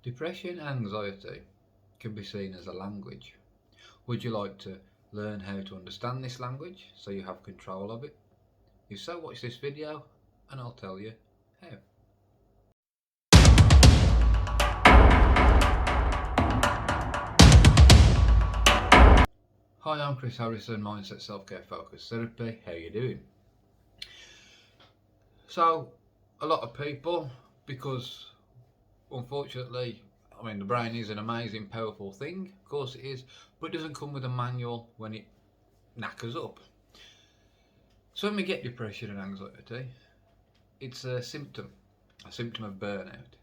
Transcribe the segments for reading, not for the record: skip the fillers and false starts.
Depression and anxiety can be seen as a language. Would you like to learn how to understand this language so you have control of it? If so, watch this video and I'll tell you how. Hi, I'm Chris Harrison, Mindset Self-Care Focused Therapy. How you doing? So, a lot of people, because unfortunately, the brain is an amazing, powerful thing, of course it is, but it doesn't come with a manual when it knackers up. So when we get depression and anxiety, it's a symptom of burnout.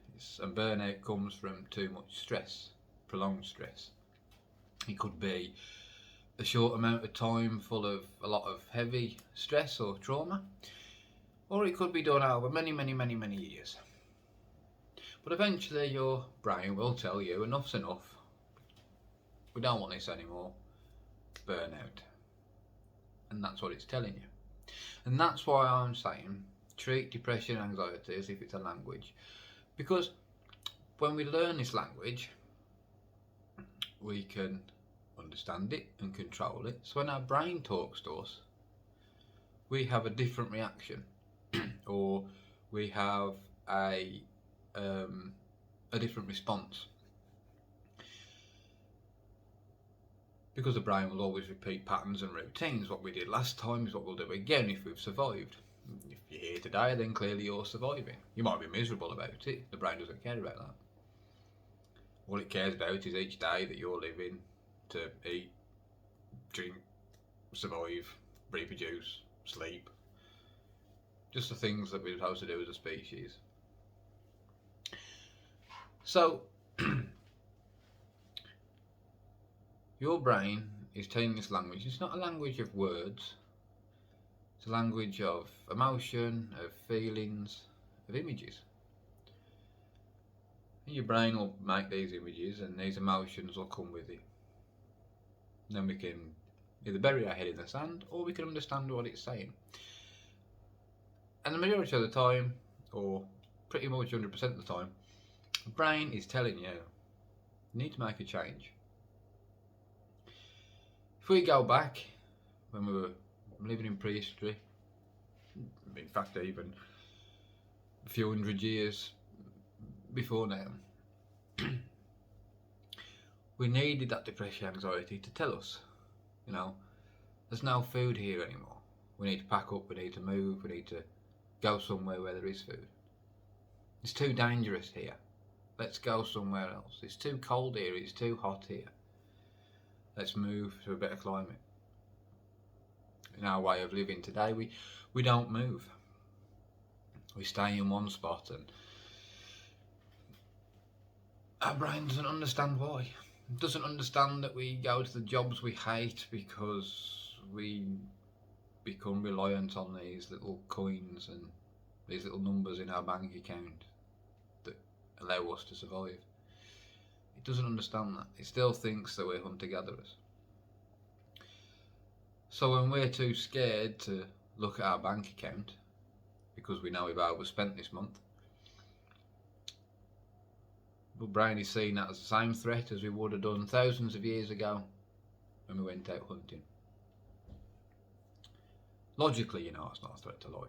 And burnout comes from too much stress, prolonged stress. It could be a short amount of time full of a lot of heavy stress or trauma, or it could be done over many years. But eventually your brain will tell you enough's enough, we don't want this anymore, burnout. And that's what it's telling you. And that's why I'm saying treat depression and anxiety as if it's a language. Because when we learn this language, we can understand it and control it. So when our brain talks to us, we have a different reaction or we have a different response, because the brain will always repeat patterns and routines. What we did last time is what we'll do again if we've survived. If you're here today, then clearly you're surviving. You might be miserable about it, the brain doesn't care about that. All it cares about is each day that you're living to eat, drink, survive, reproduce, sleep. Just the things that we're supposed to do as a species. So, your brain is telling this language. It's not a language of words. It's a language of emotion, of feelings, of images. And your brain will make these images and these emotions will come with it. And then we can either bury our head in the sand or we can understand what it's saying. And the majority of the time, or pretty much 100% of the time, the brain is telling you need to make a change. If we go back when we were living in prehistory, in fact even a few hundred years before now, we needed that depression, anxiety to tell us, there's no food here anymore. We need to pack up, we need to move, we need to go somewhere where there is food. It's too dangerous here. Let's go somewhere else. It's too cold here, it's too hot here. Let's move to a better climate. In our way of living today, we don't move. We stay in one spot, and our brain doesn't understand why. It doesn't understand that we go to the jobs we hate because we become reliant on these little coins and these little numbers in our bank account that allow us to survive. It doesn't understand that. It still thinks that we're hunter-gatherers. So when we're too scared to look at our bank account because we know we've overspent this month, the brain is seeing that as the same threat as we would have done thousands of years ago when we went out hunting. Logically, it's not a threat to life.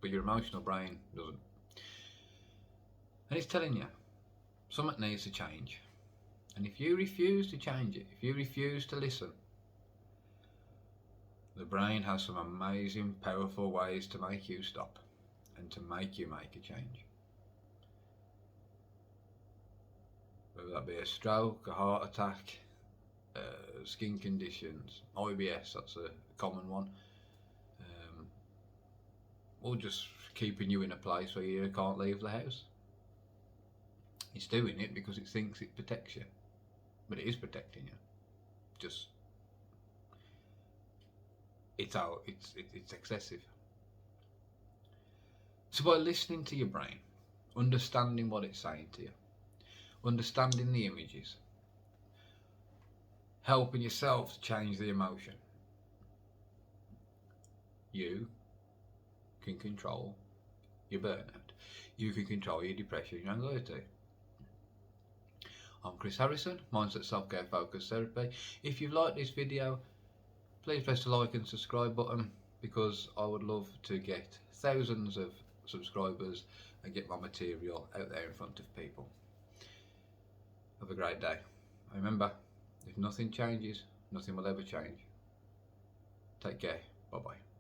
But your emotional brain doesn't. And it's telling you something needs to change. And if you refuse to change it, if you refuse to listen, the brain has some amazing, powerful ways to make you stop and to make you make a change. Whether that be a stroke, a heart attack, skin conditions, IBS, that's a common one, or just keeping you in a place where you can't leave the house. It's doing it because it thinks it protects you, but it is protecting you. Just it's excessive. So by listening to your brain, understanding what it's saying to you, understanding the images, helping yourself to change the emotion, you can control your burnout. you can control your depression and anxiety. I'm Chris Harrison, Mindset Self-Care Focused Therapy. If you've liked this video, please press the like and subscribe button, because I would love to get thousands of subscribers and get my material out there in front of people. Have a great day. Remember, if nothing changes, nothing will ever change. Take care. Bye bye.